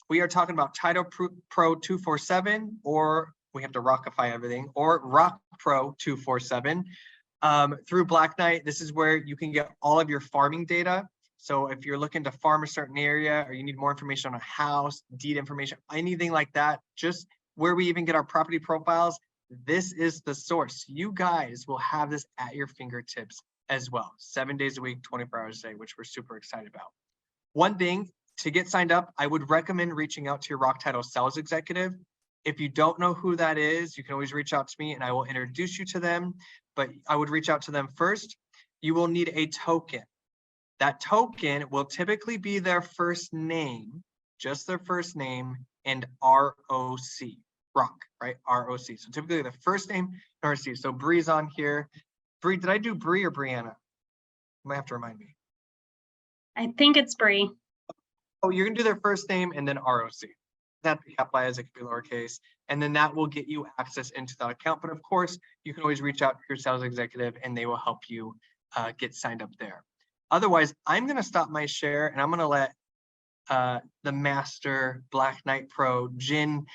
we are talking about Title Pro 247, or we have to rockify everything, or ROC Pro 247. Through Black Knight, this is where you can get all of your farming data. So if you're looking to farm a certain area, or you need more information on a house, deed information, anything like that, just where we even get our property profiles, this is the source. You guys will have this at your fingertips as well, 7 days a week, 24 hours a day, which we're super excited about. One thing, to get signed up, I would recommend reaching out to your ROC Title sales executive. If you don't know who that is, you can always reach out to me and I will introduce you to them, but I would reach out to them first. You will need a token. That token will typically be their first name, just their first name, and ROC, ROC, right? ROC. So typically the first name, ROC. So Bree's on here. Bree, did I do Bree or Brianna? You might have to remind me. I think it's Bree. Oh, you're gonna do their first name and then ROC. That be capitalized, it could be lowercase, and then that will get you access into that account. But of course, you can always reach out to your sales executive and they will help you get signed up there. Otherwise, I'm gonna stop my share and I'm gonna let the master Black Knight Pro, Jin,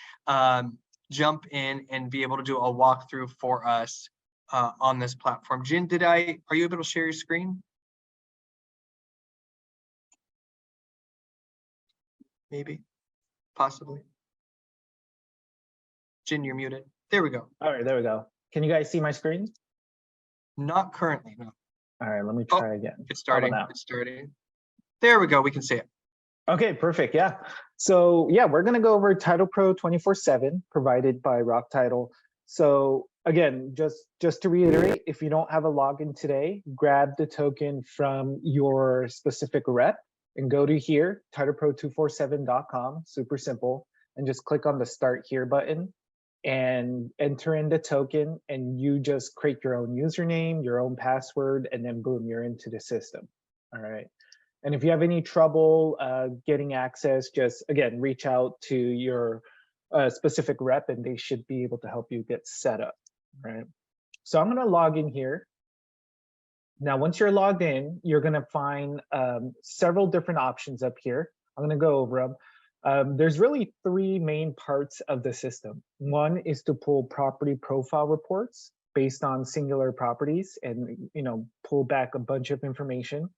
jump in and be able to do a walkthrough for us on this platform. Jin, are you able to share your screen? Maybe, possibly. Jin, you're muted. There we go. All right, there we go. Can you guys see my screen? Not currently, no. All right, let me try again. It's starting. It's starting. There we go. We can see it. Okay, perfect. Yeah. So yeah, we're gonna go over Title Pro 24/7 provided by ROC Title. So again, just to reiterate, if you don't have a login today, grab the token from your specific rep and go to here, titlepro247.com, super simple, and just click on the Start Here button and enter in the token, and you just create your own username, your own password, and then boom, you're into the system. All right. And if you have any trouble getting access, just again, reach out to your specific rep and they should be able to help you get set up, right? So I'm gonna log in here. Now, once you're logged in, you're gonna find several different options up here. I'm gonna go over them. There's really three main parts of the system. One is to pull property profile reports based on singular properties and pull back a bunch of information.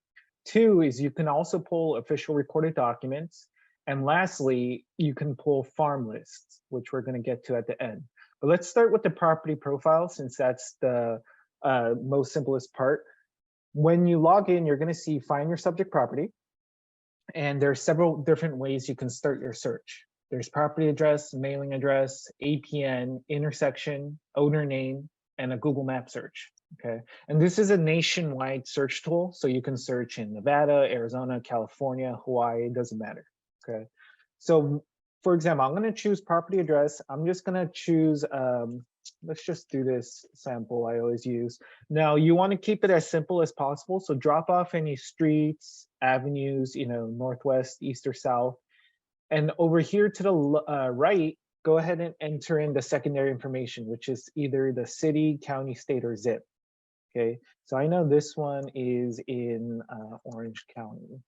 Two is you can also pull official recorded documents. And lastly, you can pull farm lists, which we're going to get to at the end. But let's start with the property profile, since that's the most simplest part. When you log in, you're going to see find your subject property. And there's several different ways you can start your search. There's property address, mailing address, APN, intersection, owner name, and a Google Map search. Okay, and this is a nationwide search tool, so you can search in Nevada, Arizona, California, Hawaii, it doesn't matter. Okay, so for example, I'm going to choose property address. I'm just going to choose, let's just do this sample I always use. Now, you want to keep it as simple as possible, so drop off any streets, avenues, northwest, east, or south. And over here to the right, go ahead and enter in the secondary information, which is either the city, county, state, or zip. Okay, so I know this one is in Orange County.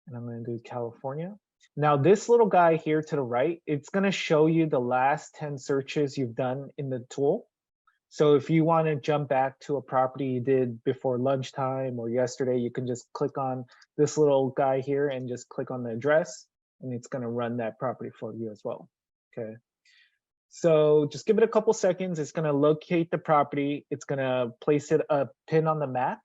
And I'm going to do California. Now, this little guy here to the right, it's going to show you the last 10 searches you've done in the tool. So if you want to jump back to a property you did before lunchtime or yesterday, you can just click on this little guy here and just click on the address, and it's going to run that property for you as well. Okay. So just give it a couple seconds. It's going to locate the property. It's going to place it a pin on the map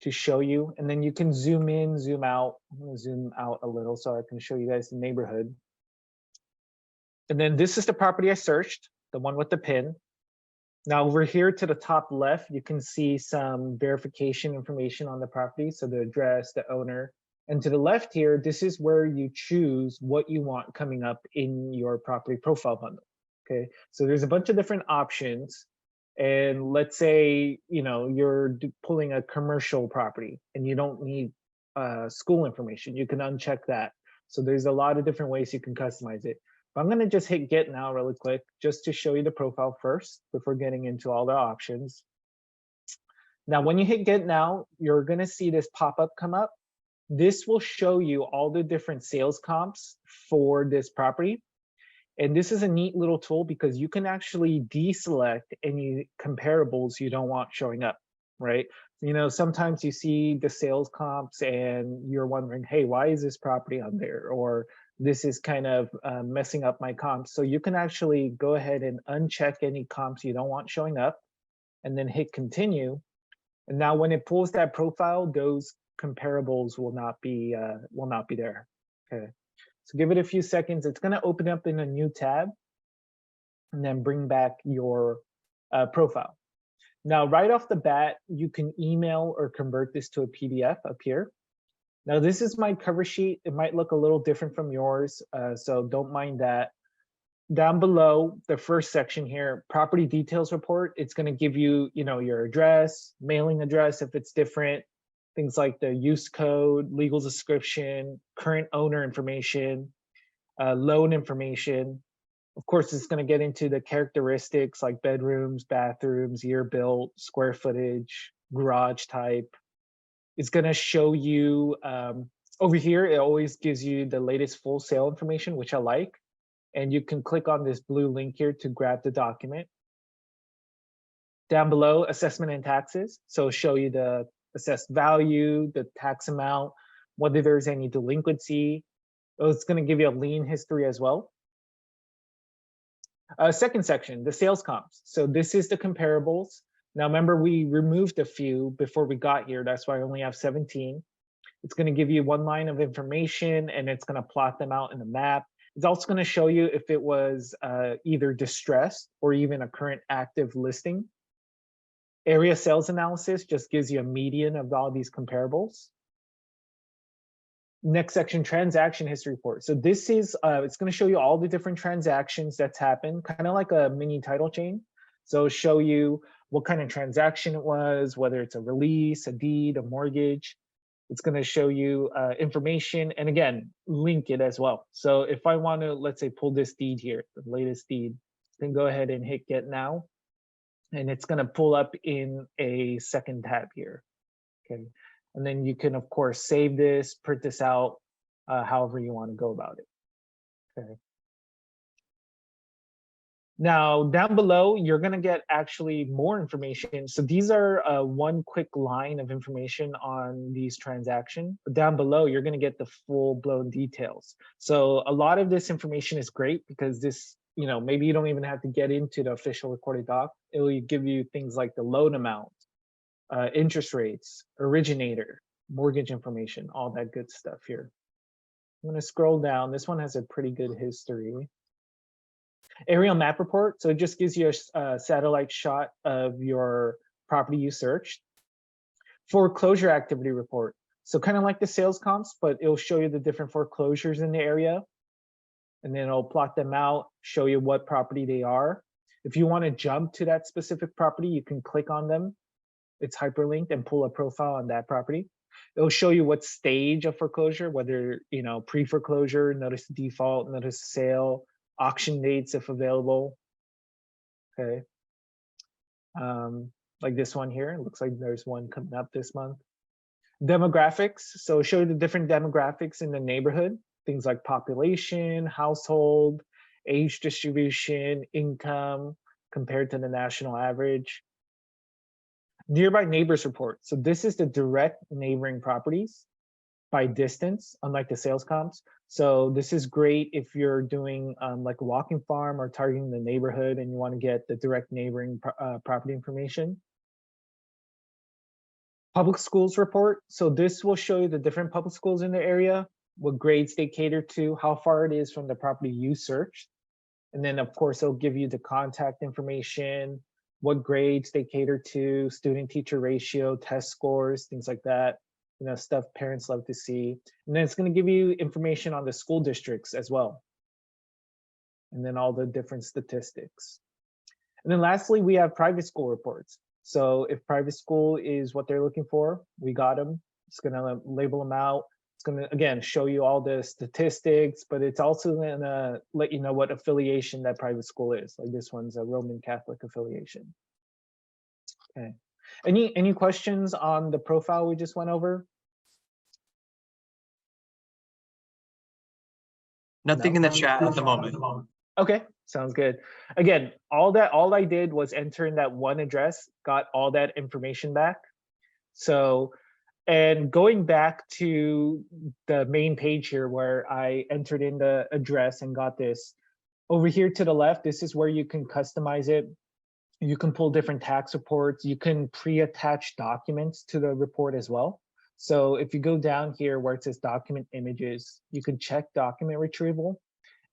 to show you, and then you can zoom in, zoom out. I'm going to zoom out a little so I can show you guys the neighborhood. And then this is the property I searched, the one with the pin. Now over here to the top left, you can see some verification information on the property. So the address, the owner. And to the left here, this is where you choose what you want coming up in your property profile bundle. Okay, so there's a bunch of different options. And let's say, you're pulling a commercial property and you don't need school information. You can uncheck that. So there's a lot of different ways you can customize it. But I'm going to just hit Get Now really quick, just to show you the profile first before getting into all the options. Now, when you hit Get Now, you're going to see this pop-up come up. This will show you all the different sales comps for this property. And this is a neat little tool because you can actually deselect any comparables you don't want showing up, right? You know, sometimes you see the sales comps and you're wondering, hey, why is this property on there? Or this is kind of messing up my comps. So you can actually go ahead and uncheck any comps you don't want showing up and then hit continue. And now when it pulls that profile, those comparables will not be there. Okay. So give it a few seconds. It's going to open up in a new tab and then bring back your profile. Now, right off the bat, you can email or convert this to a PDF up here. Now, this is my cover sheet. It might look a little different from yours, so don't mind that. Down below, the first section here, property details report, it's going to give you, your address, mailing address if it's different, things like the use code, legal description, current owner information, loan information. Of course, it's going to get into the characteristics like bedrooms, bathrooms, year built, square footage, garage type. It's going to show you over here, it always gives you the latest full sale information, which I like. And you can click on this blue link here to grab the document. Down below, assessment and taxes. So show you the assessed value, the tax amount, whether there's any delinquency. It's going to give you a lien history as well. Second section, the sales comps. So this is the comparables. Now remember, we removed a few before we got here. That's why I only have 17. It's going to give you one line of information and it's going to plot them out in the map. It's also going to show you if it was either distressed or even a current active listing. Area sales analysis just gives you a median of all these comparables. Next section, transaction history report. So this is, it's going to show you all the different transactions that's happened, kind of like a mini title chain. So show you what kind of transaction it was, whether it's a release, a deed, a mortgage. It's going to show you information and again, link it as well. So if I want to, let's say, pull this deed here, the latest deed, then go ahead and hit get now. And it's going to pull up in a second tab here. Okay. And then you can, of course, save this, print this out, however you want to go about it. Okay. Now, down below, you're going to get actually more information. So these are one quick line of information on these transactions. But down below, you're going to get the full-blown details. So a lot of this information is great because this, maybe you don't even have to get into the official recorded doc. It will give you things like the loan amount, interest rates, originator, mortgage information, all that good stuff here. I'm going to scroll down. This one has a pretty good history. Aerial map report. So it just gives you a satellite shot of your property you searched. Foreclosure activity report. So kind of like the sales comps, but it'll show you the different foreclosures in the area. And then it'll plot them out, show you what property they are. If you want to jump to that specific property, you can click on them. It's hyperlinked and pull a profile on that property. It'll show you what stage of foreclosure, whether, pre-foreclosure, notice of default, notice of sale, auction dates if available. Okay. Like this one here, it looks like there's one coming up this month. Demographics, so show you the different demographics in the neighborhood, things like population, household, age distribution, income compared to the national average. Nearby neighbors report. So this is the direct neighboring properties by distance, unlike the sales comps. So this is great if you're doing like a walking farm or targeting the neighborhood and you want to get the direct neighboring property information. Public schools report. So this will show you the different public schools in the area, what grades they cater to, how far it is from the property you searched. And then of course, it'll give you the contact information, what grades they cater to, student teacher ratio, test scores, things like that. Stuff parents love to see. And then it's going to give you information on the school districts as well. And then all the different statistics. And then lastly, we have private school reports. So if private school is what they're looking for, we got them. It's going to label them out. It's going to, again, show you all the statistics, but it's also going to let you know what affiliation that private school is. Like this one's a Roman Catholic affiliation. Okay. Any questions on the profile we just went over? Nothing in the chat at the moment. Okay, sounds good. Again, all I did was enter in that one address, got all that information back. So, and going back to the main page here where I entered in the address and got this, over here to the left, this is where you can customize it. You can pull different tax reports. You can pre-attach documents to the report as well. So if you go down here where it says document images, you can check document retrieval,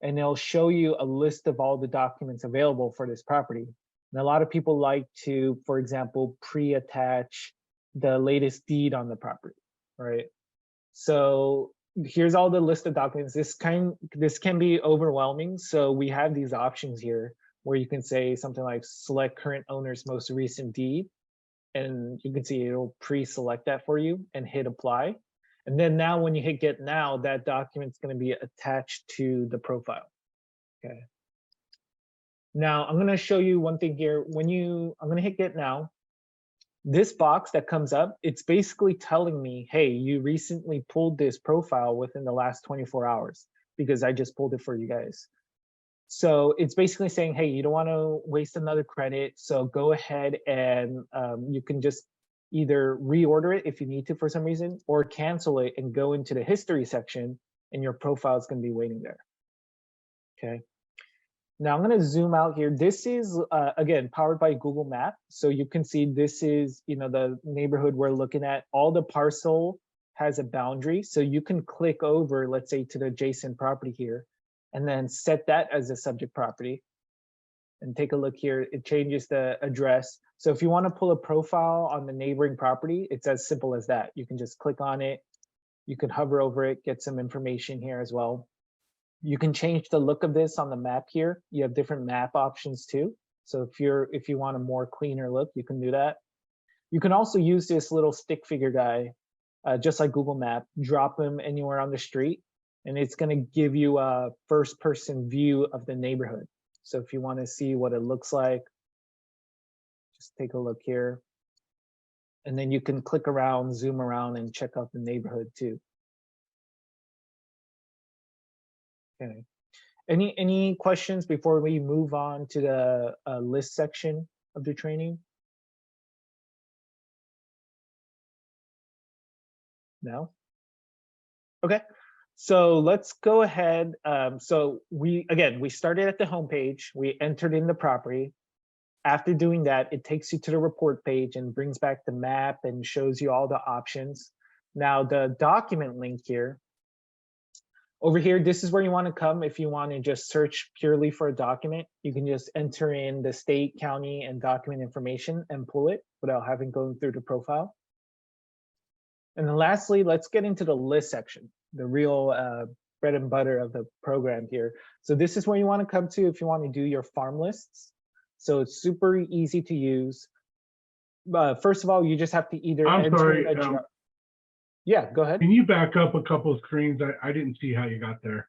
and it'll show you a list of all the documents available for this property. And a lot of people like to, for example, pre-attach the latest deed on the property, right? So here's all the list of documents. This can be overwhelming. So we have these options here where you can say something like select current owner's most recent deed. And you can see it'll pre-select that for you and hit apply. And then now when you hit get now, that document's going to be attached to the profile. Okay. Now I'm going to show you one thing here. I'm going to hit get now. This box that comes up, it's basically telling me, hey, you recently pulled this profile within the last 24 hours because I just pulled it for you guys. So it's basically saying, hey, you don't want to waste another credit. So go ahead and you can just either reorder it if you need to for some reason, or cancel it and go into the history section and your profile is going to be waiting there. Okay. Now I'm going to zoom out here. This is, again, powered by Google Maps. So you can see this is, the neighborhood we're looking at. All the parcel has a boundary. So you can click over, let's say, to the adjacent property here, and then set that as a subject property. And take a look here. It changes the address. So if you want to pull a profile on the neighboring property, it's as simple as that. You can just click on it. You can hover over it, get some information here as well. You can change the look of this on the map here. You have different map options too. So if you want a more cleaner look, you can do that. You can also use this little stick figure guy, just like Google Map, drop him anywhere on the street, and it's going to give you a first person view of the neighborhood. So if you want to see what it looks like, just take a look here. And then you can click around, zoom around, and check out the neighborhood too. Okay. Any questions before we move on to the list section of the training? No? Okay. So let's go ahead. So we started at the home page. We entered in the property. After doing that, it takes you to the report page and brings back the map and shows you all the options. Now the document link here, over here, this is where you want to come if you want to just search purely for a document. You can just enter in the state, county, and document information and pull it without having going through the profile. And then lastly, let's get into the list section, the real bread and butter of the program here. So this is where you want to come to if you want to do your farm lists. So it's super easy to use. First of all, you just have to either yeah, go ahead. Can you back up a couple of screens? I didn't see how you got there.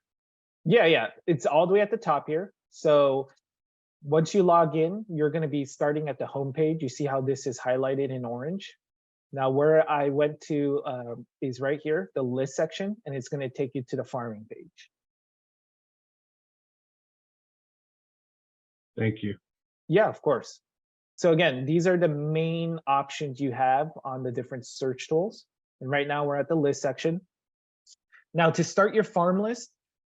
Yeah, it's all the way at the top here. So once you log in, you're going to be starting at the home page. You see how this is highlighted in orange. Now where I went to is right here, the list section, and it's going to take you to the farming page. Thank you. Yeah, of course. So again, these are the main options you have on the different search tools. And right now we're at the list section. Now to start your farm list,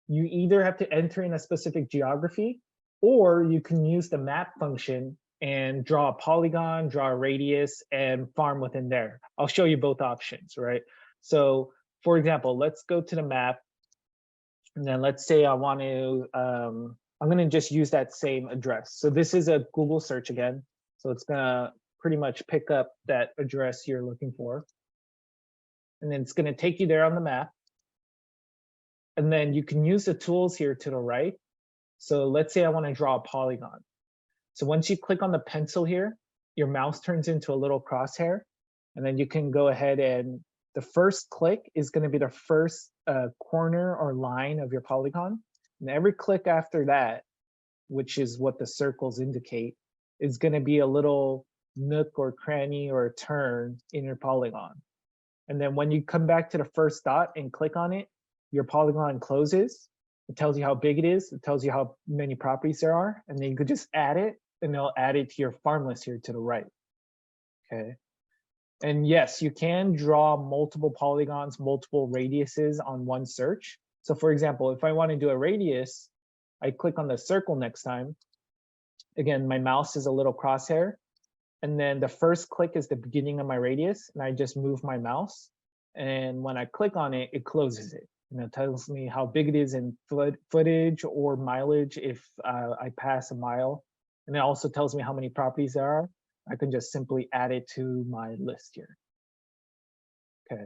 you either have to enter in a specific geography, or you can use the map function and draw a polygon, draw a radius, and farm within there. I'll show you both options, right? So for example, let's go to the map. And then let's say I want to, I'm going to just use that same address. So this is a Google search again. So it's going to pretty much pick up that address you're looking for. And then it's going to take you there on the map. And then you can use the tools here to the right. So let's say I want to draw a polygon. So once you click on the pencil here, your mouse turns into a little crosshair. And then you can go ahead and the first click is going to be the first corner or line of your polygon. And every click after that, which is what the circles indicate, is going to be a little nook or cranny or turn in your polygon. And then when you come back to the first dot and click on it, your polygon closes. It tells you how big it is. It tells you how many properties there are. And then you could just add it and they'll add it to your farm list here to the right. Okay. And yes, you can draw multiple polygons, multiple radiuses on one search. So for example, if I want to do a radius, I click on the circle next time. Again, my mouse is a little crosshair. And then the first click is the beginning of my radius. And I just move my mouse. And when I click on it, it closes it. And it tells me how big it is in footage or mileage if I pass a mile. And it also tells me how many properties there are. I can just simply add it to my list here. Okay.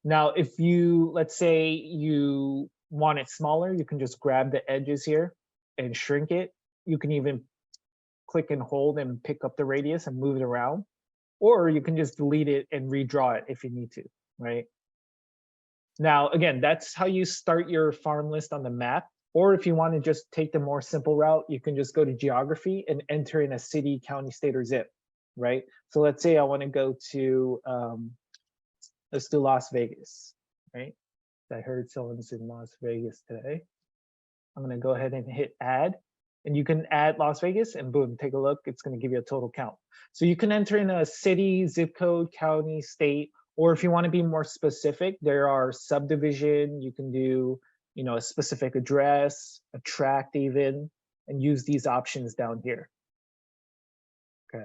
Now, if you, let's say you want it smaller, you can just grab the edges here and shrink it. You can even click and hold and pick up the radius and move it around, or you can just delete it and redraw it if you need to, right? Now, again, that's how you start your farm list on the map. Or if you want to just take the more simple route, you can just go to geography and enter in a city, county, state, or zip, right? So let's say I want to go to, let's do Las Vegas, right? I heard someone's in Las Vegas today. I'm going to go ahead and hit add. And you can add Las Vegas and boom, take a look. It's going to give you a total count. So you can enter in a city, zip code, county, state, or if you want to be more specific, there are subdivision. You can do, you know, a specific address, a tract even, and use these options down here. Okay.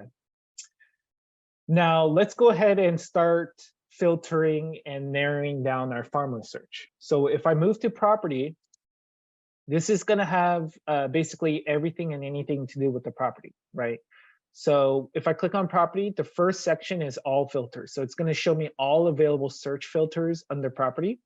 Now let's go ahead and start filtering and narrowing down our farm list search. So if I move to property, this is going to have basically everything and anything to do with the property, right? So if I click on property, the first section is all filters. So it's going to show me all available search filters under property.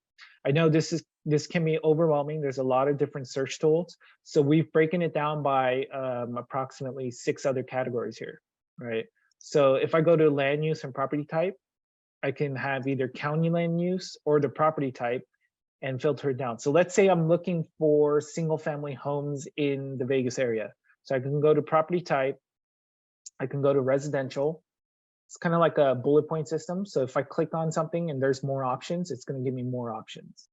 I know this can be overwhelming. There's a lot of different search tools. So we've broken it down by approximately 6 other categories here, right? So if I go to land use and property type, I can have either county land use or the property type and filter it down. So let's say I'm looking for single family homes in the Vegas area. So I can go to property type. I can go to residential. It's kind of like a bullet point system. So if I click on something and there's more options, it's going to give me more options.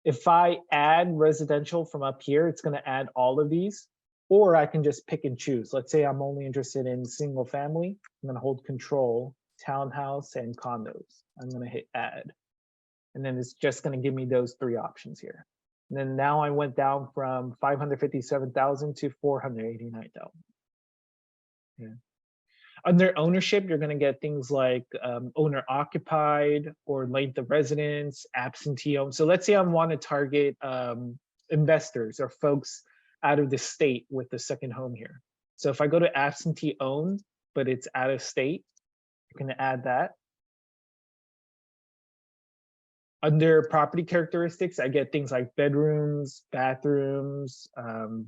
If I add residential from up here, it's going to add all of these, or I can just pick and choose. Let's say I'm only interested in single family. I'm going to hold control, townhouse, and condos. I'm going to hit add. And then it's just going to give me those 3 options here. And then now I went down from 557,000 to 489,000. Yeah. Under ownership, you're going to get things like owner occupied or length of residence, absentee owned. So let's say I want to target investors or folks out of the state with the second home here. So if I go to absentee owned, but it's out of state, I'm going to add that. Under property characteristics, I get things like bedrooms, bathrooms,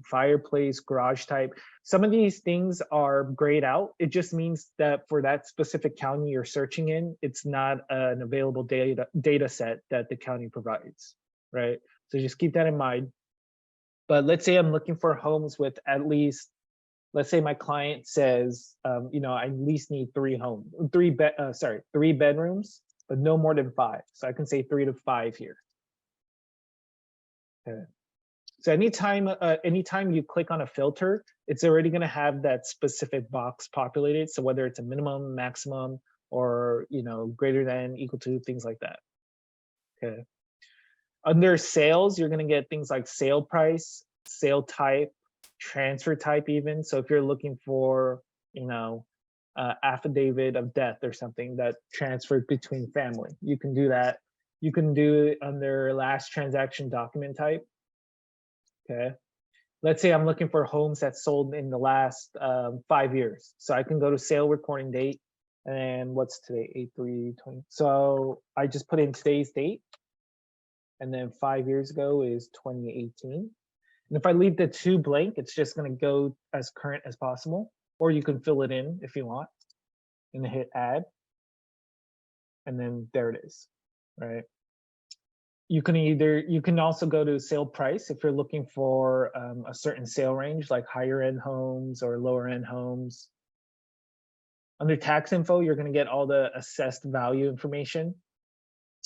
fireplace, garage type. Some of these things are grayed out. It just means that for that specific county you're searching in, it's not an available data set that the county provides, right? So just keep that in mind. But let's say I'm looking for homes with at least, let's say my client says, you know, I at least need 3 bedrooms, but no more than 5. So I can say 3 to 5 here. Okay. So anytime you click on a filter, it's already going to have that specific box populated. So whether it's a minimum, maximum, or, you know, greater than, equal to, things like that. Okay. Under sales, you're going to get things like sale price, sale type, transfer type even. So if you're looking for, you know, affidavit of death or something that transferred between family, you can do that. You can do it under last transaction document type. Okay. Let's say I'm looking for homes that sold in the last 5 years. So I can go to sale recording date. And what's today? 8/3/20. So I just put in today's date. And then 5 years ago is 2018. And if I leave the 2 blank, it's just going to go as current as possible. Or you can fill it in if you want and hit add. And then there it is, right? You can also go to sale price if you're looking for a certain sale range, like higher end homes or lower end homes. Under tax info, you're going to get all the assessed value information.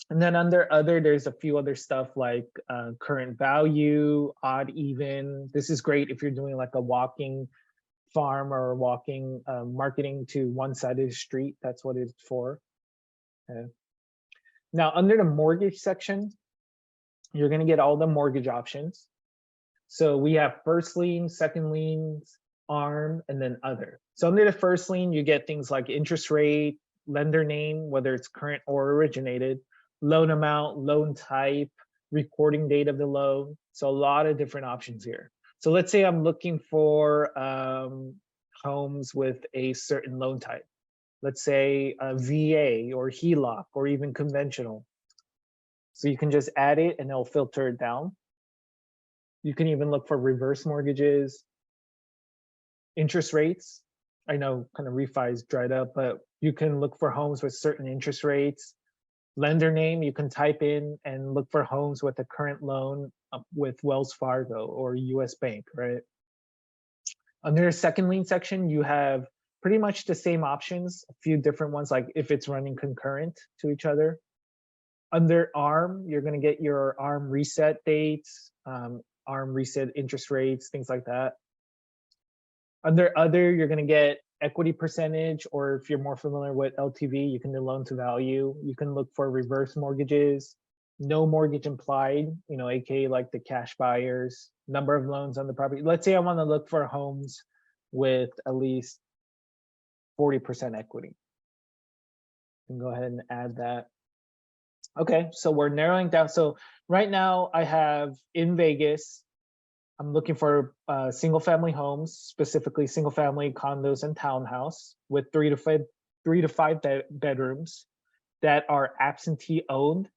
And then under other, there's a few other stuff like current value, odd, even. This is great if you're doing like a walking farm or walking marketing to one side of the street. That's what it's for. Okay. Now under the mortgage section, you're going to get all the mortgage options. So we have first lien, second liens, ARM, and then other. So under the first lien, you get things like interest rate, lender name, whether it's current or originated, loan amount, loan type, recording date of the loan. So a lot of different options here. So let's say I'm looking for homes with a certain loan type. Let's say a VA or HELOC or even conventional. So you can just add it and it'll filter it down. You can even look for reverse mortgages, interest rates. I know kind of refi's dried up, but you can look for homes with certain interest rates. Lender name, you can type in and look for homes with a current loan with Wells Fargo or US Bank, right? Under the second lien section, you have pretty much the same options, a few different ones, like if it's running concurrent to each other. Under ARM, you're going to get your ARM reset dates, ARM reset interest rates, things like that. Under other, you're going to get equity percentage, or if you're more familiar with LTV, you can do loan to value. You can look for reverse mortgages, no mortgage implied, you know, aka like the cash buyers, number of loans on the property. Let's say I want to look for homes with at least 40% equity. You can go ahead and add that. Okay, so we're narrowing down. So right now I have in Vegas, I'm looking for single family homes, specifically single family condos and townhouse with 3 to 5 bedrooms that are absentee owned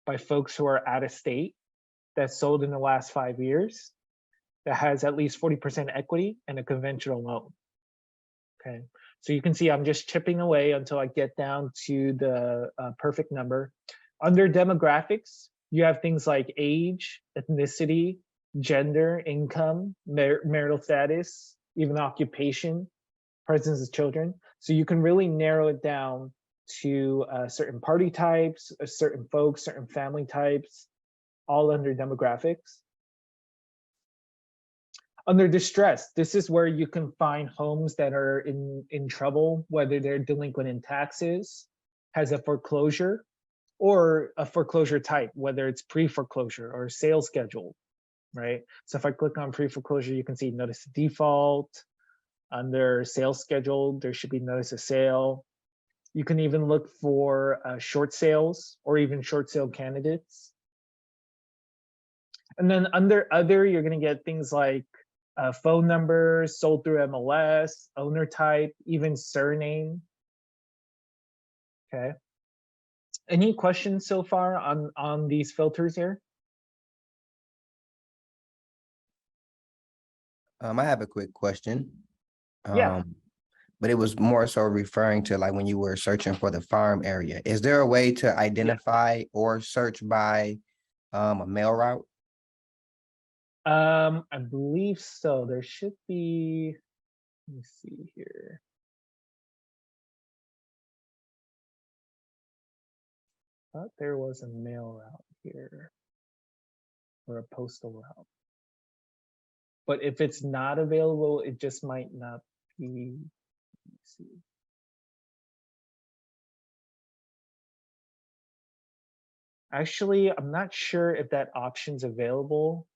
by folks who are out of state, that sold in the last 5 years, that has at least 40% equity and a conventional loan. Okay, so you can see I'm just chipping away until I get down to the perfect number. Under demographics, you have things like age, ethnicity, gender, income, marital status, even occupation, presence of children. So you can really narrow it down to certain party types, certain folks, certain family types, all under demographics. Under distress, this is where you can find homes that are in trouble, whether they're delinquent in taxes, has a foreclosure, or a foreclosure type, whether it's pre-foreclosure or sales schedule, right? So if I click on pre-foreclosure, you can see notice of default. Under sales schedule, there should be notice of sale. You can even look for short sales or even short sale candidates. And then under other, you're gonna get things like phone numbers, sold through MLS, owner type, even surname. Okay. Any questions so far on these filters here? I have a quick question. Yeah. But it was more so referring to like when you were searching for the farm area. Is there a way to identify or search by a mail route? I believe so. There should be, let me see here. Thought there was a mail route here or a postal route. But if it's not available, it just might not be. Let me see. Actually, I'm not sure if that option's available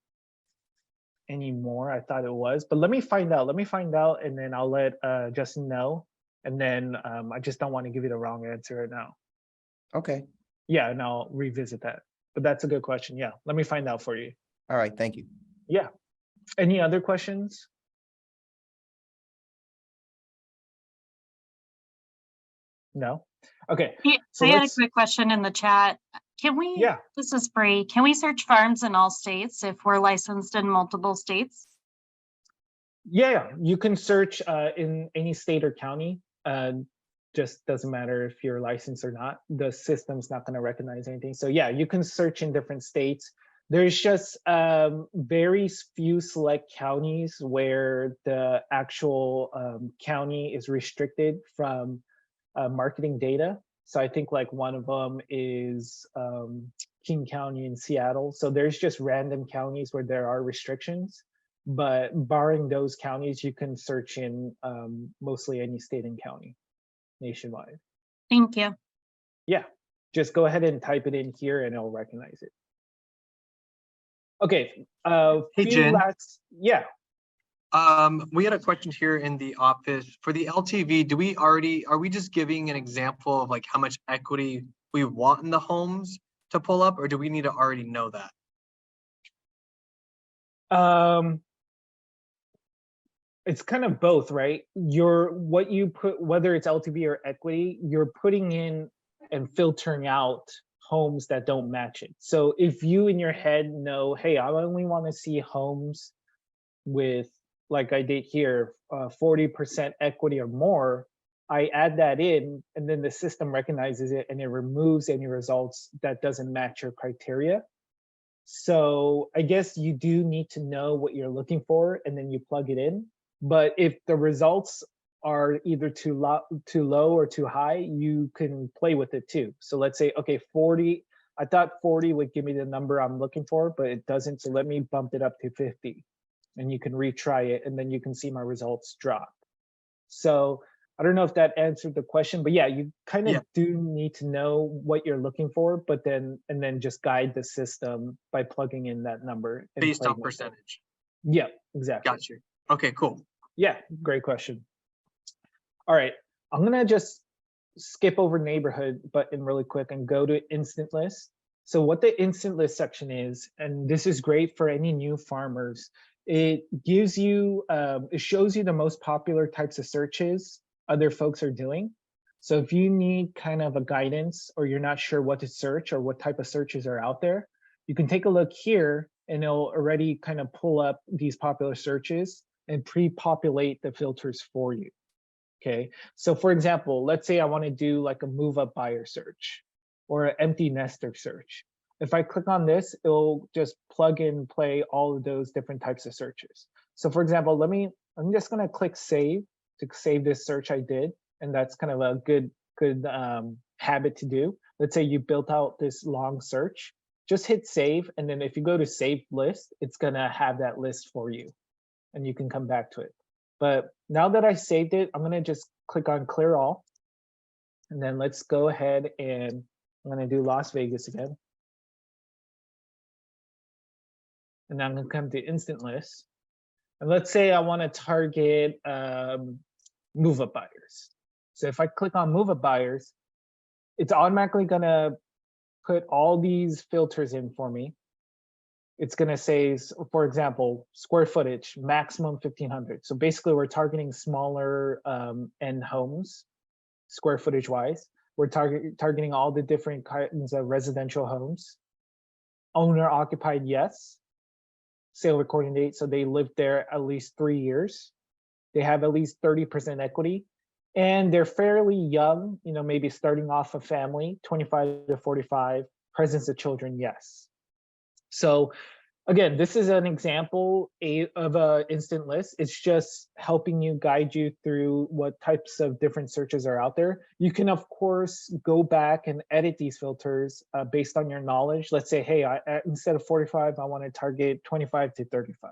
anymore. I thought it was, but let me find out. Let me find out, and then I'll let Justin know. And then I just don't want to give you the wrong answer right now. Okay. Yeah, and I'll revisit that. But that's a good question. Yeah, let me find out for you. All right. Thank you. Yeah. Any other questions? No? Okay. Yeah, So I had a let's, quick question in the chat. Can we, yeah. this is Bree, can we search farms in all states if we're licensed in multiple states? Yeah, you can search in any state or county. Just doesn't matter if you're licensed or not. The system's not going to recognize anything. So yeah, you can search in different states. There's just very few select counties where the actual county is restricted from marketing data. So I think like one of them is King County in Seattle. So there's just random counties where there are restrictions, but barring those counties, you can search in mostly any state and county nationwide. Thank you. Yeah, just go ahead and type it in here and it'll recognize it. Okay, Hey, Jen. yeah. We had a question here in the office for the LTV. Are we just giving an example of like how much equity we want in the homes to pull up, or do we need to already know that? It's kind of both, right? What you put, whether it's LTV or equity, you're putting in and filtering out homes that don't match it. So if you in your head know, hey, I only want to see homes with, like I did here, 40% equity or more, I add that in, and then the system recognizes it and it removes any results that doesn't match your criteria. So I guess you do need to know what you're looking for and then you plug it in. But if the results are either too low or too high, you can play with it too. So let's say, okay, 40, I thought 40 would give me the number I'm looking for, but it doesn't. So let me bump it up to 50 and you can retry it and then you can see my results drop. So I don't know if that answered the question, but yeah, you kind of do need to know what you're looking for, but then just guide the system by plugging in that number. Based on percentage. Yeah, exactly. Got you. Okay, cool. Yeah, great question. All right, I'm gonna just skip over neighborhood button really quick and go to instant list. So what the instant list section is, and this is great for any new farmers, it gives you, it shows you the most popular types of searches other folks are doing. So if you need kind of a guidance or you're not sure what to search or what type of searches are out there, you can take a look here and it'll already kind of pull up these popular searches and pre-populate the filters for you. Okay, so for example, let's say I want to do like a move up buyer search or an empty nester search. If I click on this, it'll just plug and play all of those different types of searches. So for example, I'm just going to click save to save this search I did. And that's kind of a good habit to do. Let's say you built out this long search, just hit save. And then if you go to save list, it's going to have that list for you and you can come back to it. But now that I saved it, I'm going to just click on clear all. And then let's go ahead and I'm going to do Las Vegas again. And now I'm going to come to instant list. And let's say I want to target move up buyers. So if I click on move up buyers, it's automatically going to put all these filters in for me. It's going to say, for example, square footage, maximum 1,500. So basically we're targeting smaller end homes, square footage wise. We're targeting all the different kinds of residential homes. Owner occupied, yes. Sale recording date, so they lived there at least 3 years. They have at least 30% equity. And they're fairly young, you know, maybe starting off a family, 25 to 45, presence of children, yes. So again, this is an example of an instant list. It's just helping you, guide you through what types of different searches are out there. You can, of course, go back and edit these filters based on your knowledge. Let's say, hey, instead of 45, I want to target 25 to 35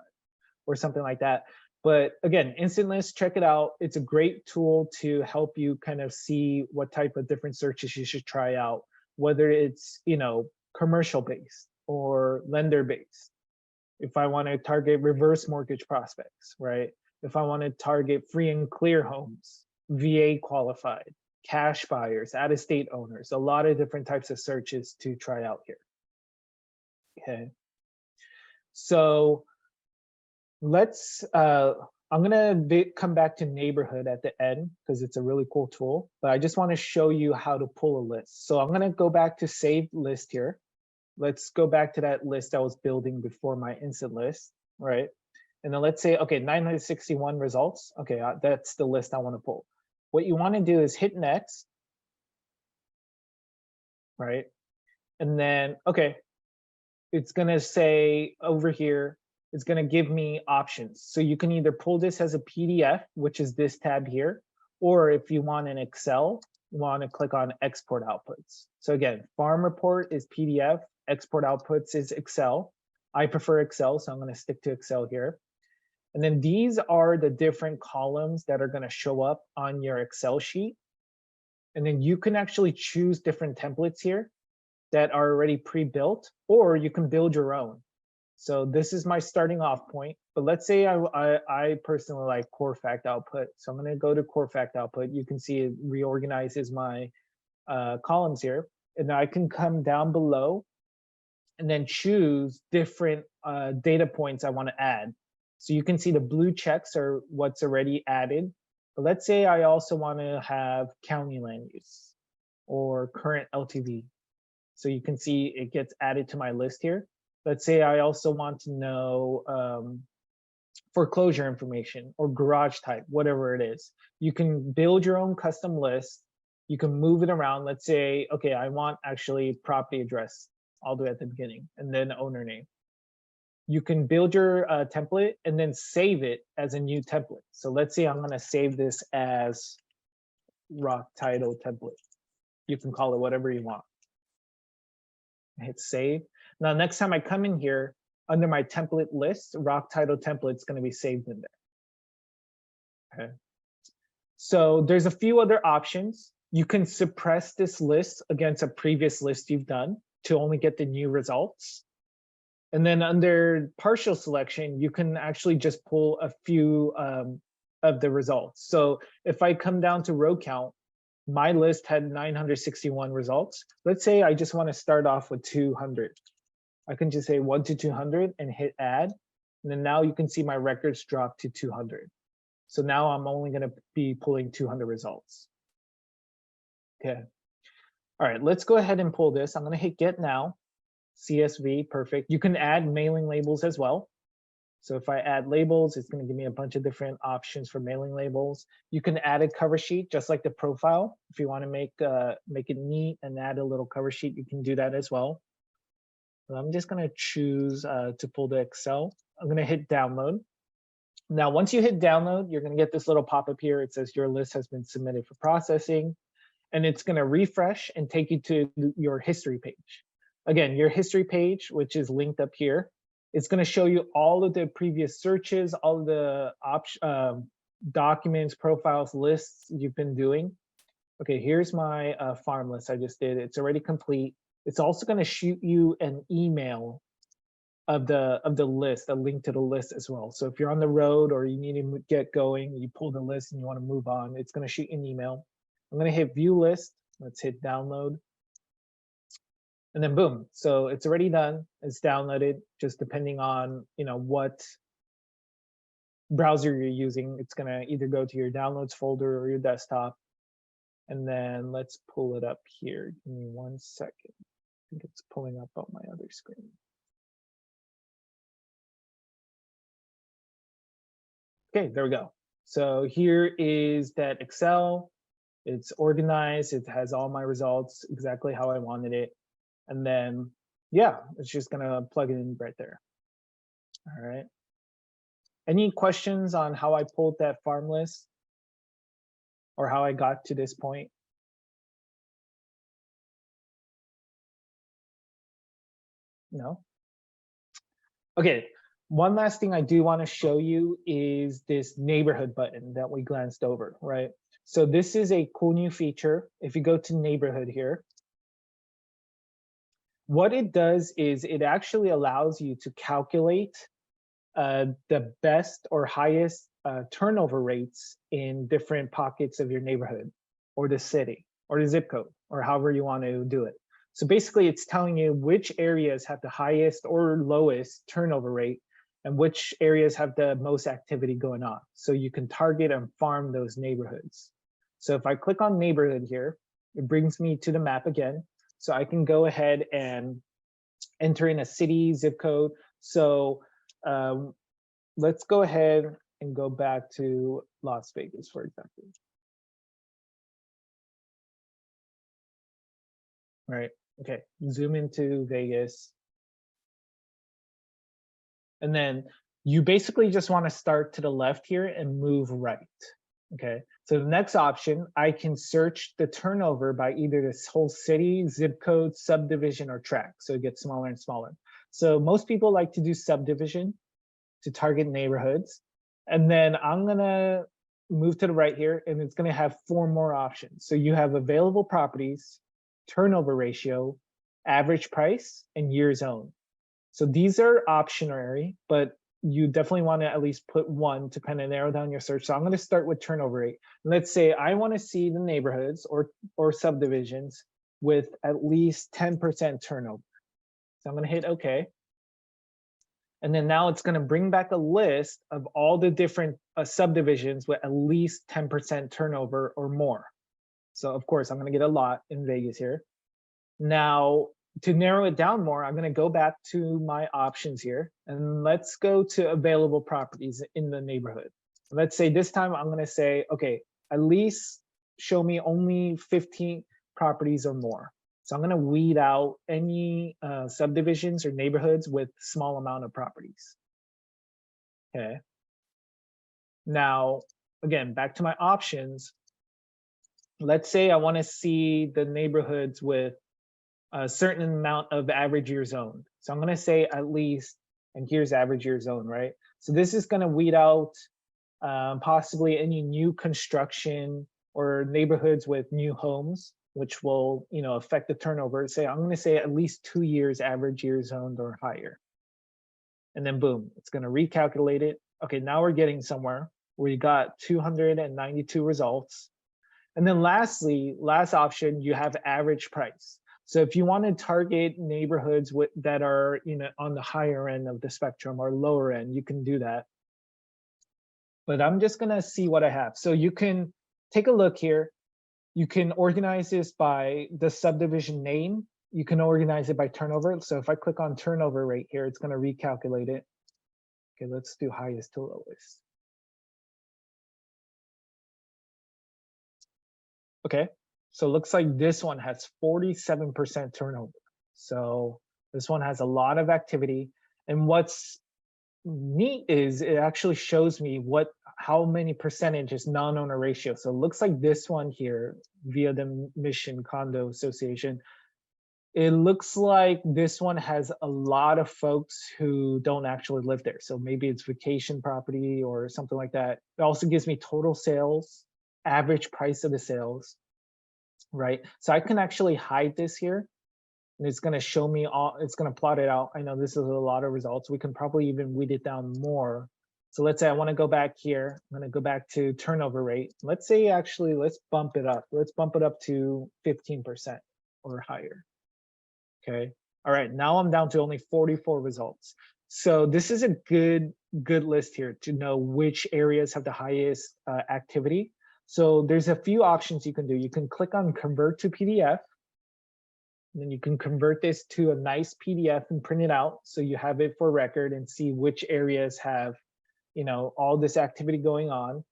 or something like that. But again, instant list, check it out. It's a great tool to help you kind of see what type of different searches you should try out, whether it's, you know, commercial based or lender based. If I want to target reverse mortgage prospects, right? If I want to target free and clear homes, VA qualified, cash buyers, out-of-state owners, a lot of different types of searches to try out here. Okay. So let's, I'm going to come back to neighborhood at the end because it's a really cool tool, but I just want to show you how to pull a list. So I'm going to go back to save list here. Let's go back to that list I was building before my instant list, right? And then let's say, okay, 961 results. Okay, that's the list I want to pull. What you want to do is hit next, right? And then, okay, it's going to say over here, it's going to give me options. So you can either pull this as a PDF, which is this tab here, or if you want an Excel, want to click on export outputs. So again, farm report is PDF, export outputs is Excel. I prefer Excel, so I'm going to stick to Excel here. And then these are the different columns that are going to show up on your Excel sheet. And then you can actually choose different templates here that are already pre-built, or you can build your own. So this is my starting off point, but let's say I personally like core fact output. So I'm going to go to core fact output. You can see it reorganizes my columns here, and now I can come down below and then choose different data points I want to add. So you can see the blue checks are what's already added. But let's say I also want to have county land use or current LTV. So you can see it gets added to my list here. Let's say I also want to know foreclosure information or garage type, whatever it is. You can build your own custom list. You can move it around. Let's say, okay, I want actually property address all the way at the beginning and then owner name. You can build your template and then save it as a new template. So let's say I'm going to save this as ROC title template. You can call it whatever you want. Hit save. Now, next time I come in here, under my template list, ROC title template is going to be saved in there. Okay. So there's a few other options. You can suppress this list against a previous list you've done to only get the new results. And then under partial selection, you can actually just pull a few of the results. So if I come down to row count, my list had 961 results. Let's say I just want to start off with 200. I can just say 1 to 200 and hit add. And then now you can see my records drop to 200. So now I'm only going to be pulling 200 results. Okay. All right, let's go ahead and pull this. I'm going to hit get now. CSV, perfect. You can add mailing labels as well. So if I add labels, it's going to give me a bunch of different options for mailing labels. You can add a cover sheet, just like the profile. If you want to make it neat and add a little cover sheet, you can do that as well. So I'm just going to choose to pull the Excel. I'm going to hit download. Now, once you hit download, you're going to get this little pop-up here. It says your list has been submitted for processing, and it's going to refresh and take you to your history page. Again, your history page, which is linked up here, it's going to show you all of the previous searches, all of the documents, profiles, lists you've been doing. Okay, here's my farm list I just did. It's already complete. It's also going to shoot you an email of the list, a link to the list as well. So if you're on the road or you need to get going, you pull the list and you want to move on, it's going to shoot you an email. I'm going to hit view list. Let's hit download. And then boom, so it's already done. It's downloaded, just depending on what browser you're using. It's gonna either go to your downloads folder or your desktop. And then let's pull it up here. Give me 1 second. I think it's pulling up on my other screen. Okay, there we go. So here is that Excel. It's organized. It has all my results exactly how I wanted it. And then, yeah, it's just going to plug it in right there. All right. Any questions on how I pulled that farm list or how I got to this point? No? Okay. One last thing I do want to show you is this neighborhood button that we glanced over, right? So this is a cool new feature. If you go to neighborhood here, what it does is it actually allows you to calculate the best or highest turnover rates in different pockets of your neighborhood or the city or the zip code or however you want to do it. So basically it's telling you which areas have the highest or lowest turnover rate and which areas have the most activity going on. So you can target and farm those neighborhoods. So if I click on neighborhood here, it brings me to the map again. So I can go ahead and enter in a city, zip code. So let's go ahead and go back to Las Vegas, for example. All right, okay, zoom into Vegas. And then you basically just want to start to the left here and move right. Okay, so the next option, I can search the turnover by either this whole city, zip code, subdivision, or tract. So it gets smaller and smaller. So most people like to do subdivision to target neighborhoods. And then I'm gonna move to the right here, and it's gonna have 4 more options. So you have available properties, turnover ratio, average price, and years owned. So these are optionary, but you definitely want to at least put one to kind of narrow down your search. So I'm going to start with turnover rate. Let's say I want to see the neighborhoods or subdivisions with at least 10% turnover. So I'm going to hit OK. And then now it's going to bring back a list of all the different subdivisions with at least 10% turnover or more. So of course, I'm going to get a lot in Vegas here. Now, to narrow it down more, I'm going to go back to my options here, and let's go to available properties in the neighborhood. Let's say this time I'm going to say, okay, at least show me only 15 properties or more. So I'm going to weed out any subdivisions or neighborhoods with small amount of properties. Okay. Now, again, back to my options. Let's say I want to see the neighborhoods with a certain amount of average years owned. So I'm going to say at least, and here's average years owned, right? So this is going to weed out possibly any new construction or neighborhoods with new homes, which will, affect the turnover. Say, I'm going to say at least 2 years average years owned or higher. And then boom, it's going to recalculate it. Okay, now we're getting somewhere where you got 292 results. And then lastly, last option, you have average price. So if you want to target neighborhoods that are, on the higher end of the spectrum or lower end, you can do that. But I'm just going to see what I have. So you can take a look here. You can organize this by the subdivision name. You can organize it by turnover. So if I click on turnover rate here, it's going to recalculate it. Okay, let's do highest to lowest. Okay. So it looks like this one has 47% turnover. So this one has a lot of activity. And what's neat is it actually shows me how many percentage is non-owner ratio. So it looks like this one here via the Mission Condo Association. It looks like this one has a lot of folks who don't actually live there. So maybe it's vacation property or something like that. It also gives me total sales, average price of the sales. Right, so I can actually hide this here, and it's going to show me all. It's going to plot it out. I know this is a lot of results. We can probably even weed it down more. So let's say I want to go back here. I'm going to go back to turnover rate. Let's say actually, let's bump it up. Let's bump it up to 15% or higher. Okay. All right. Now I'm down to only 44 results. So this is a good list here to know which areas have the highest activity. So there's a few options you can do. You can click on convert to PDF, and then you can convert this to a nice PDF and print it out so you have it for record and see which areas have, all this activity going on.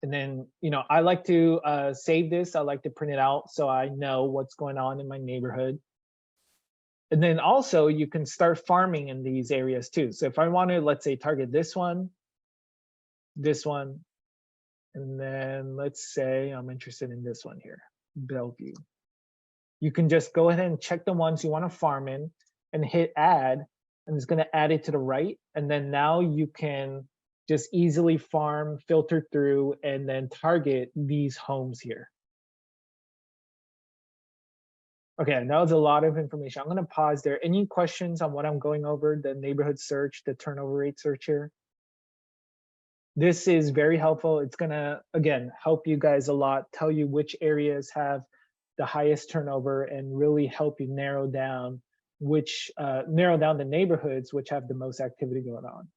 And then, I like to save this. I like to print it out so I know what's going on in my neighborhood. And then also you can start farming in these areas too. So if I want to, let's say, target this one, and then let's say I'm interested in this one here, Bellevue. You can just go ahead and check the ones you want to farm in and hit add, and it's going to add it to the right. And then now you can just easily farm, filter through, and then target these homes here. Okay, that was a lot of information. I'm going to pause there. Any questions on what I'm going over, the neighborhood search, the turnover rate search here? This is very helpful. It's gonna, again, help you guys a lot, tell you which areas have the highest turnover and really help you narrow down the neighborhoods which have the most activity going on.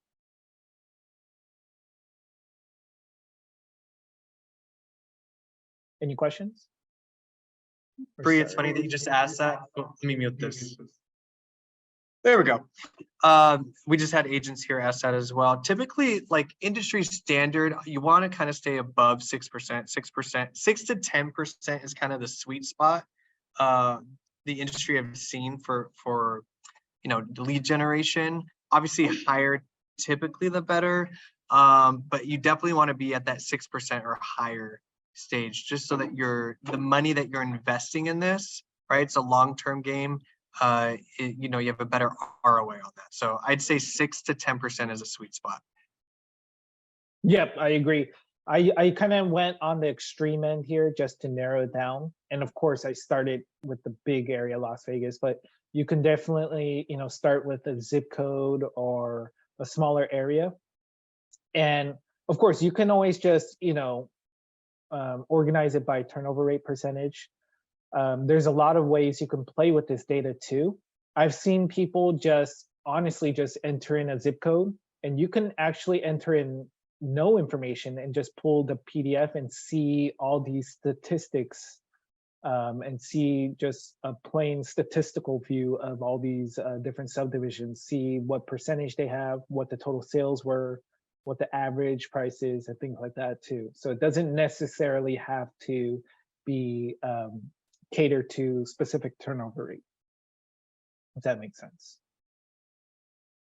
Any questions? Bree, it's funny that you just asked that. Oh, let me mute this. There we go. We just had agents here ask that as well. Typically, like industry standard, you want to kind of stay above 6%, 6 to 10% is kind of the sweet spot. The industry have seen for the lead generation. Obviously, higher typically the better. But you definitely want to be at that 6% or higher stage, just so that the money that you're investing in this, right? It's a long-term game. You have a better ROA on that. So I'd say 6 to 10% is a sweet spot. Yep, I agree. I kind of went on the extreme end here just to narrow it down. And of course, I started with the big area, Las Vegas, but you can definitely, start with a zip code or a smaller area. And of course, you can always just, organize it by turnover rate percentage. There's a lot of ways you can play with this data too. I've seen people just honestly just enter in a zip code, and you can actually enter in no information and just pull the PDF and see all these statistics, and see just a plain statistical view of all these different subdivisions, see what percentage they have, what the total sales were, what the average price is, and things like that too. So it doesn't necessarily have to be catered to specific turnover rate, if that makes sense.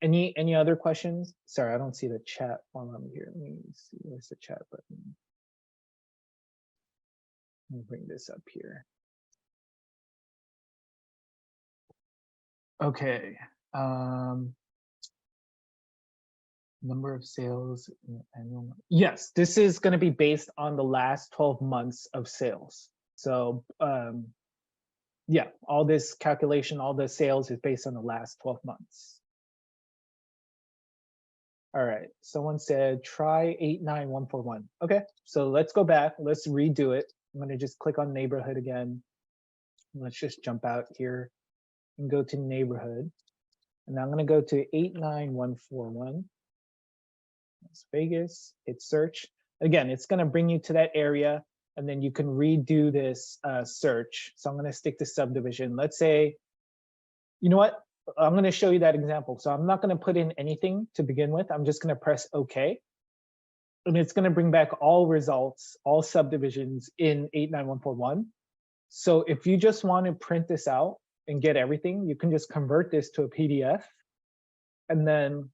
Any other questions? Sorry, I don't see the chat while I'm here. Let me see, where's the chat button? Let me bring this up here. Okay. Number of sales in annual. Yes, this is going to be based on the last 12 months of sales. So yeah, all this calculation, all the sales is based on the last 12 months. All right, someone said try 89141. Okay, so let's go back. Let's redo it. I'm going to just click on neighborhood again. Let's just jump out here and go to neighborhood. And I'm going to go to 89141. Las Vegas, hit search. Again, it's going to bring you to that area, and then you can redo this search. So I'm going to stick to subdivision. Let's say, you know what? I'm going to show you that example. So I'm not going to put in anything to begin with. I'm just going to press OK. And it's going to bring back all results, all subdivisions in 89141. So if you just want to print this out and get everything, you can just convert this to a PDF. And then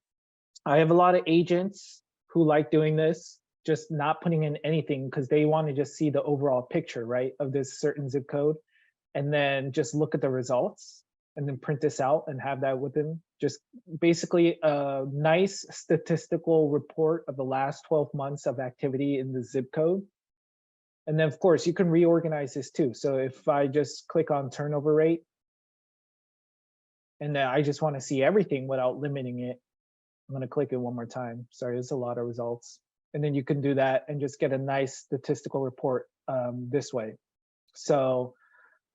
I have a lot of agents who like doing this, just not putting in anything because they want to just see the overall picture, right, of this certain zip code, and then just look at the results and then print this out and have that with them. Just basically a nice statistical report of the last 12 months of activity in the zip code. And then of course you can reorganize this too. So if I just click on turnover rate, and then I just want to see everything without limiting it, I'm going to click it one more time. Sorry, there's a lot of results. And then you can do that and just get a nice statistical report this way. So,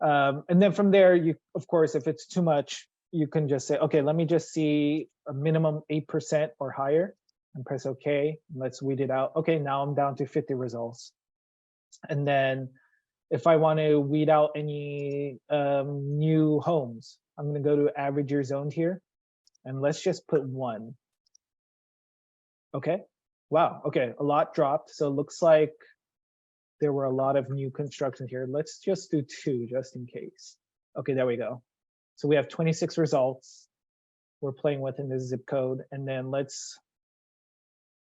and then from there, you, of course, if it's too much, you can just say, okay, let me just see a minimum 8% or higher and press OK. Let's weed it out. Okay, now I'm down to 50 results. And then if I want to weed out any new homes, I'm going to go to average years owned here. And let's just put 1. Okay. Wow. Okay. A lot dropped. So it looks like there were a lot of new construction here. Let's just do 2 just in case. Okay, there we go. So we have 26 results we're playing with in this zip code. And then let's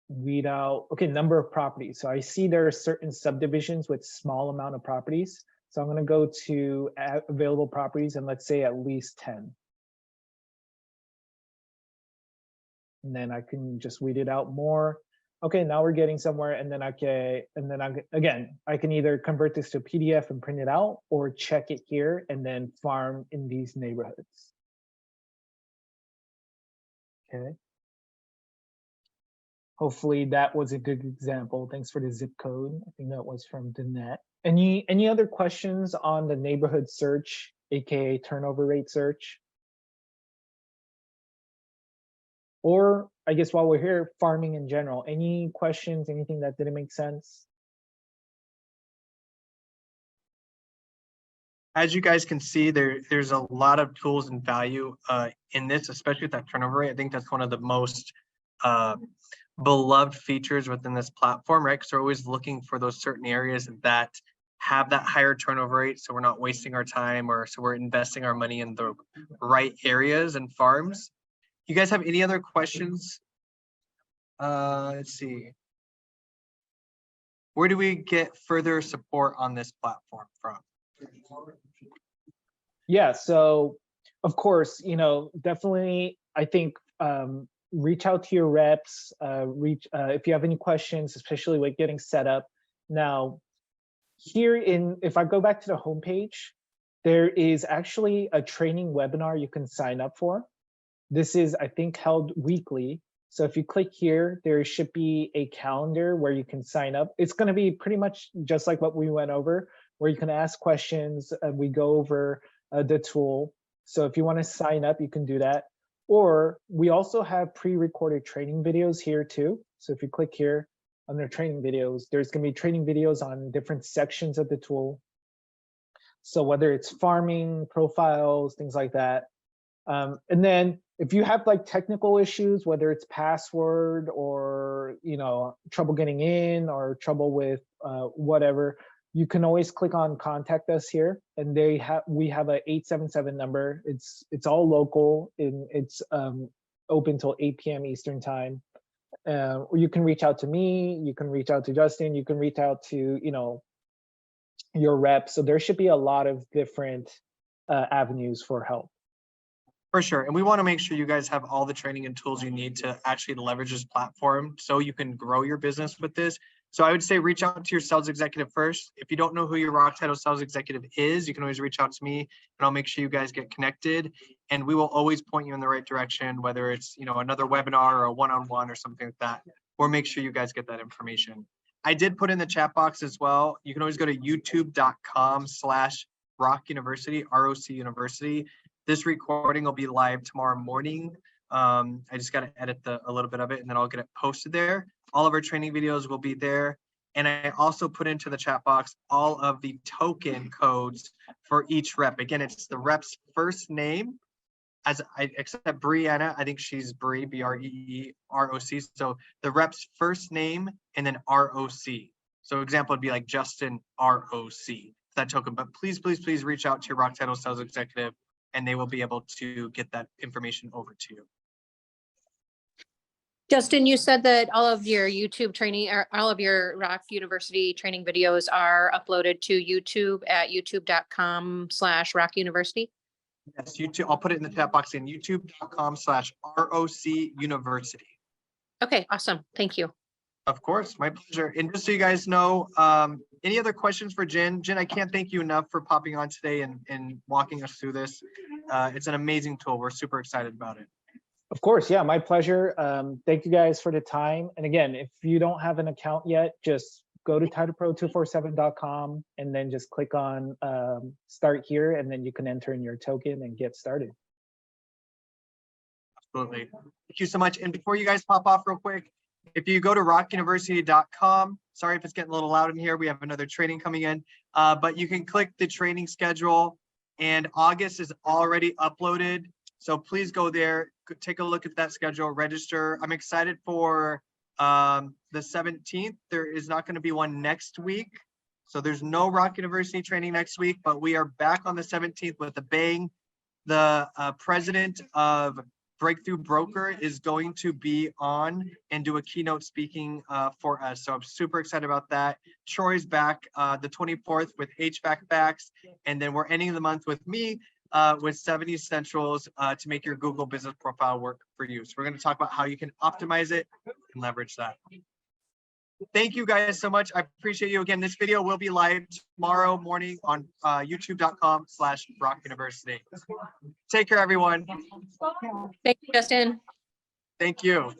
weed out, okay, number of properties. So I see there are certain subdivisions with small amount of properties. So I'm going to go to available properties and let's say at least 10. And then I can just weed it out more. Okay, now we're getting somewhere, and then I can either convert this to PDF and print it out, or check it here and then farm in these neighborhoods. Okay. Hopefully that was a good example. Thanks for the zip code. I think that was from Danette. Any other questions on the neighborhood search, aka turnover rate search? Or I guess while we're here, farming in general, any questions, anything that didn't make sense? As you guys can see, there's a lot of tools and value in this, especially with that turnover rate. I think that's one of the most beloved features within this platform, right? Because we're always looking for those certain areas that have that higher turnover rate, so we're not wasting our time, or so we're investing our money in the right areas and farms. You guys have any other questions Let's see. Where do we get further support on this platform from? Yeah, so of course, definitely, I think reach out to your reps, if you have any questions, especially with getting set up. Now, if I go back to the homepage, there is actually a training webinar you can sign up for. This is, I think, held weekly. So if you click here, there should be a calendar where you can sign up. It's going to be pretty much just like what we went over, where you can ask questions and we go over the tool. So if you want to sign up, you can do that. Or we also have pre-recorded training videos here too. So if you click here under training videos, there's going to be training videos on different sections of the tool. So whether it's farming, profiles, things like that. And then if you have like technical issues, whether it's password or, trouble getting in or trouble with whatever, you can always click on contact us here. And we have a 877 number. It's all local and it's open till 8 p.m. Eastern time. Or you can reach out to me, you can reach out to Justin, you can reach out to, your rep. So there should be a lot of different avenues for help. For sure. And we want to make sure you guys have all the training and tools you need to actually leverage this platform so you can grow your business with this. So I would say reach out to your sales executive first. If you don't know who your ROC Title sales executive is, you can always reach out to me and I'll make sure you guys get connected. And we will always point you in the right direction, whether it's, another webinar or a one-on-one or something like that, or make sure you guys get that information. I did put in the chat box as well. You can always go to youtube.com/ROC University, ROC University. This recording will be live tomorrow morning. I just got to edit a little bit of it and then I'll get it posted there. All of our training videos will be there. And I also put into the chat box all of the token codes for each rep. Again, it's the rep's first name, except Brianna, I think she's Bree, B-R-E-E-R-O-C. So the rep's first name and then R-O-C. So example would be like Justin R-O-C, that token. But please, please, please reach out to your ROC Title sales executive and they will be able to get that information over to you. Justin, you said that all of your YouTube training or all of your ROC University training videos are uploaded to YouTube at youtube.com/ROC University. Yes, YouTube. I'll put it in the chat box in youtube.com/ROC University. Okay, awesome. Thank you. Of course, my pleasure. And just so you guys know, any other questions for Jen? Jen, I can't thank you enough for popping on today and walking us through this. It's an amazing tool. We're super excited about it. Of course, yeah, my pleasure. Thank you guys for the time. And again, if you don't have an account yet, just go to titlepro247.com and then just click on start here, and then you can enter in your token and get started. Absolutely. Thank you so much. And before you guys pop off real quick, if you go to rocuniversity.com, sorry if it's getting a little loud in here, we have another training coming in, but you can click the training schedule and August is already uploaded. So please go there, take a look at that schedule, register. I'm excited for the 17th. There is not going to be one next week. So there's no ROC University training next week, but we are back on the 17th with a bang. The president of Breakthrough Broker is going to be on and do a keynote speaking for us. So I'm super excited about that. Troy's back the 24th with HVAC Facts. And then we're ending the month with me with 70 essentials to make your Google business profile work for you. So we're going to talk about how you can optimize it and leverage that. Thank you guys so much. I appreciate you. Again, this video will be live tomorrow morning on youtube.com/ROC University. Take care, everyone. Thank you, Justin. Thank you.